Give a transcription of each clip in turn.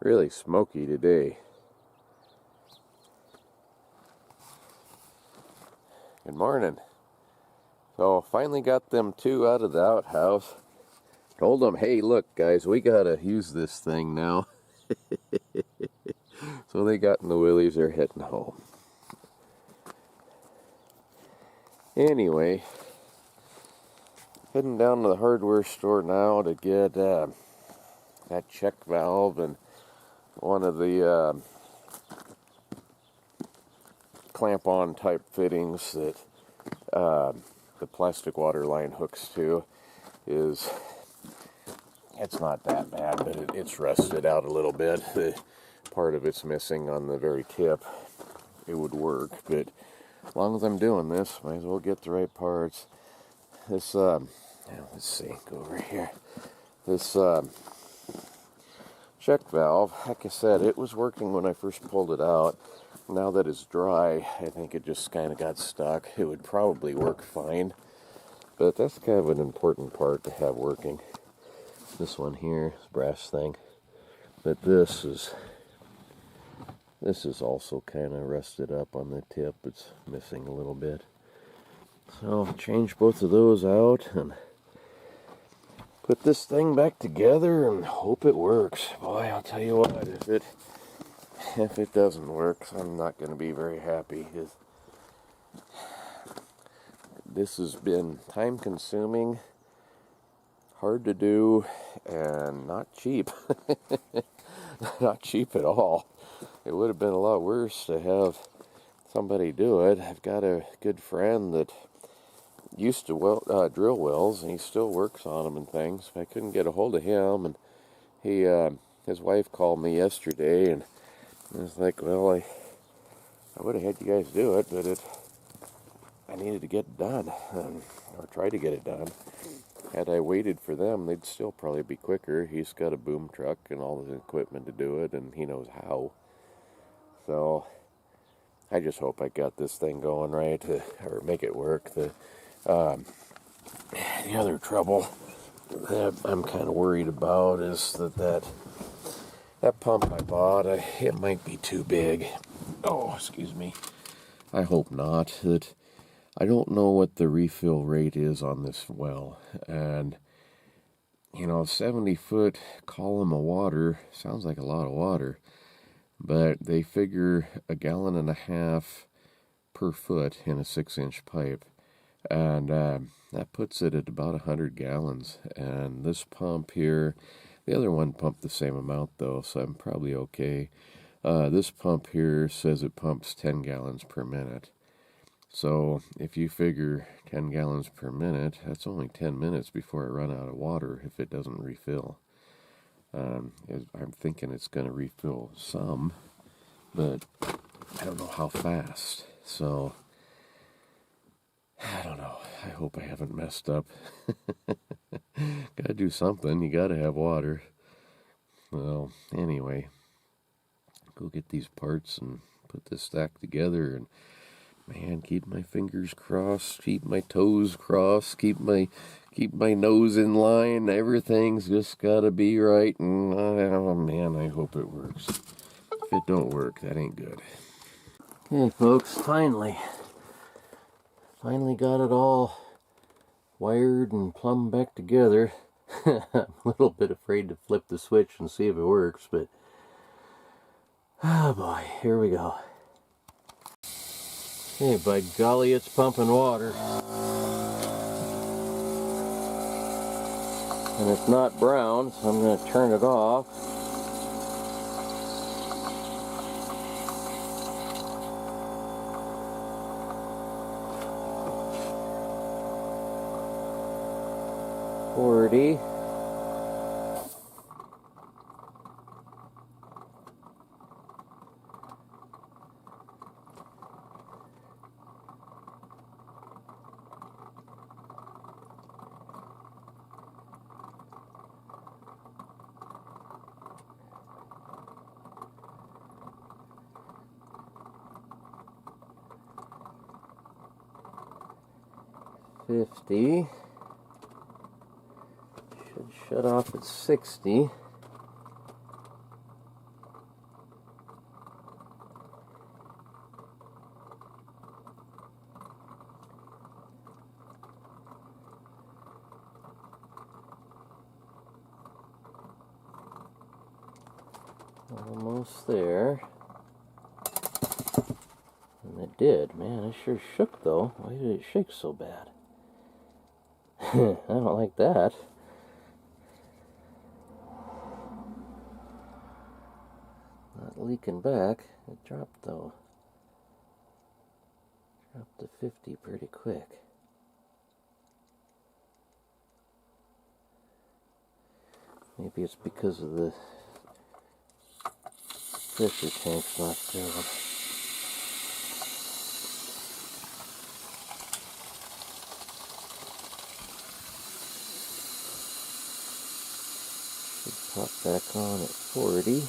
Really smoky today. Good morning. So finally got them two out of the outhouse. Told them, hey, look guys, we gotta use this thing now. So they got in the willies, they're heading home. Anyway, heading down to the hardware store now to get that check valve and one of the clamp-on type fittings that the plastic water line hooks to. It's not that bad, but it's rusted out a little bit. Part of it's missing on the very tip. It would work, but as long as I'm doing this, might as well get the right parts. This, let's see, go over here. This check valve, like I said, it was working when I first pulled it out. Now that it's dry, I think it just kind of got stuck. It would probably work fine, but that's kind of an important part to have working. This one here is a brass thing, but this is also kind of rusted up on the tip. It's missing a little bit. So I'll change both of those out and put this thing back together and hope it works. Boy, I'll tell you what, if it doesn't work, I'm not going to be very happy. This has been time consuming, hard to do, and not cheap. Not cheap at all. It would have been a lot worse to have somebody do it. I've got a good friend that used to drill wells, and he still works on them and things. I couldn't get a hold of him, and his wife called me yesterday, and I was like, well, I would have had you guys do it, but I needed to get it done, or try to get it done. Had I waited for them, they'd still probably be quicker. He's got a boom truck and all the equipment to do it, and he knows how. So I just hope I got this thing going right, or make it work. The other trouble that I'm kind of worried about is that pump I bought, it might be too big. Oh, excuse me. I hope not. I don't know what the refill rate is on this well, and 70-foot column of water sounds like a lot of water, but they figure 1.5 gallons per foot in a 6-inch pipe, and that puts it at about 100 gallons. And this pump here, the other one pumped the same amount though, so I'm probably okay. This pump here says it pumps 10 gallons per minute. So if you figure 10 gallons per minute, that's only 10 minutes before I run out of water if it doesn't refill. I'm thinking it's going to refill some, but I don't know how fast. So I don't know. I hope I haven't messed up. Gotta do something. You gotta have water. Well, anyway, go get these parts and put this stack together, and man, keep my fingers crossed, keep my toes crossed, keep my nose in line. Everything's just gotta be right, and oh man, I hope it works. If it don't work, that ain't good. Hey folks, finally got it all wired and plumbed back together. I'm a little bit afraid to flip the switch and see if it works, but oh boy, here we go. Hey, by golly, it's pumping water. And it's not brown, so I'm going to turn it off. $40. $50. Should shut off at 60. Almost there. And it did. Man, it sure shook though. Why did it shake so bad? I don't like that. Not leaking back. It dropped though. Dropped to 50 pretty quick. Maybe it's because of the pressure tank's not filled. Should pop back on at 40.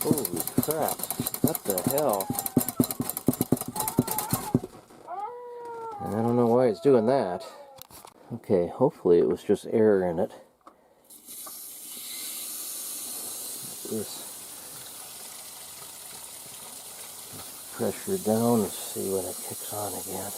Holy crap, what the hell? And I don't know why it's doing that. Okay, hopefully it was just air in it. This pressure down and see when it kicks on again.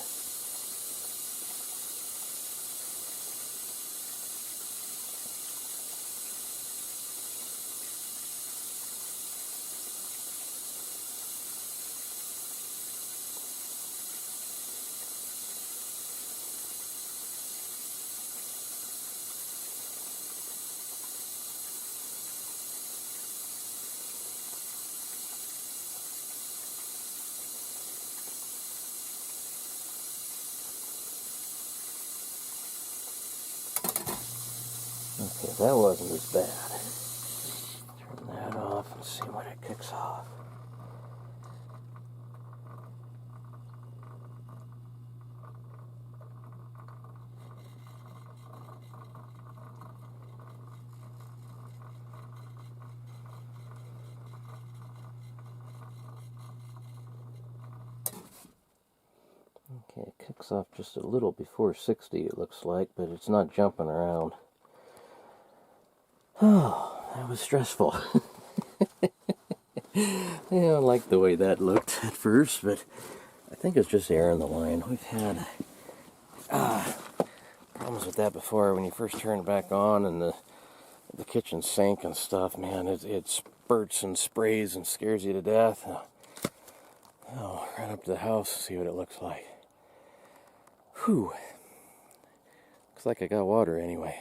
Okay, that wasn't as bad. Turn that off and see when it kicks off. Okay, it kicks off just a little before 60 it looks like, but it's not jumping around. Oh, that was stressful. I don't like the way that looked at first, but I think it's just air in the line. We've had problems with that before when you first turn it back on and the kitchen sink and stuff. Man, it spurts and sprays and scares you to death. Oh, run up to the house and see what it looks like. Whew. Looks like I got water anyway.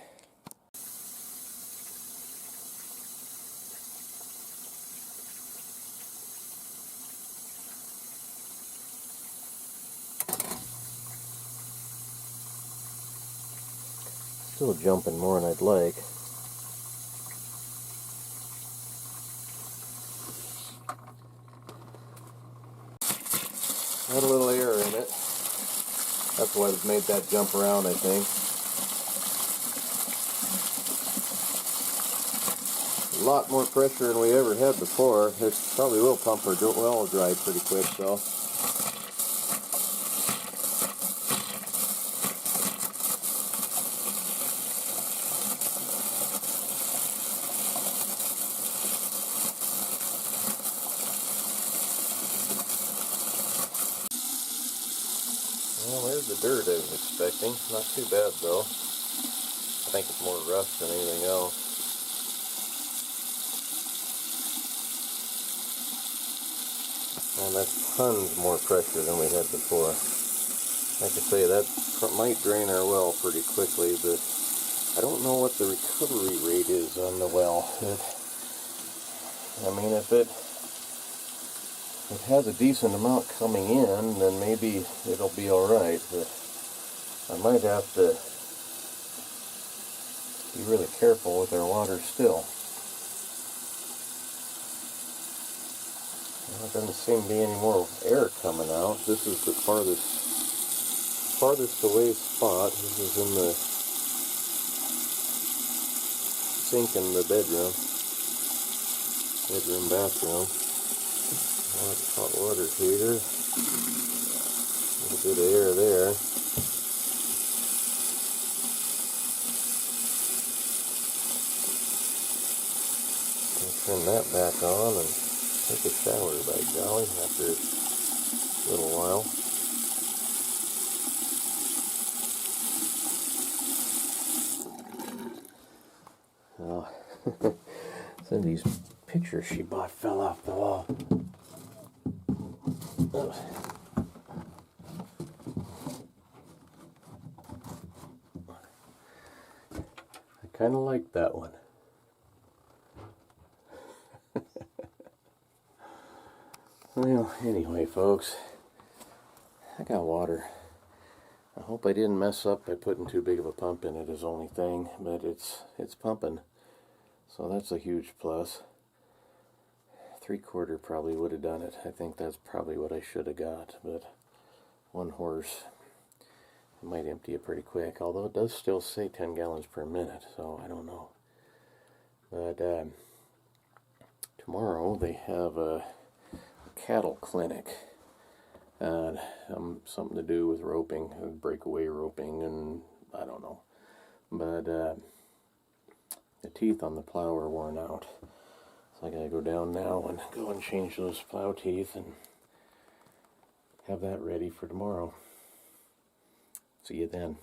Still jumping more than I'd like. Had a little air in it. That's why it made that jump around, I think. A lot more pressure than we ever had before. This probably will pump our well dry pretty quick though. Well, there's the dirt I was expecting. Not too bad though. I think it's more rust than anything else. And that's tons more pressure than we had before. Like I say, that might drain our well pretty quickly, but I don't know what the recovery rate is on the well. I mean, if it has a decent amount coming in, then maybe it'll be alright, but I might have to be really careful with our water still. Well, there doesn't seem to be any more air coming out. This is the farthest away spot. This is in the sink in the bathroom. Hot water heater. A little bit of air there. I'll turn that back on and take a shower by golly after it's little while. Well, Cindy's picture she bought fell off the wall. Oops. I kind of like that one. Well, anyway, folks, I got water. I hope I didn't mess up by putting too big of a pump in it as only thing, but it's pumping, so that's a huge plus. 3/4 probably would have done it. I think that's probably what I should have got, but 1 horse, it might empty it pretty quick, although it does still say 10 gallons per minute, so I don't know. But tomorrow they have a cattle clinic, and something to do with roping, breakaway roping, and I don't know. But the teeth on the plow are worn out, so I gotta go down now and go and change those plow teeth and have that ready for tomorrow. See you then.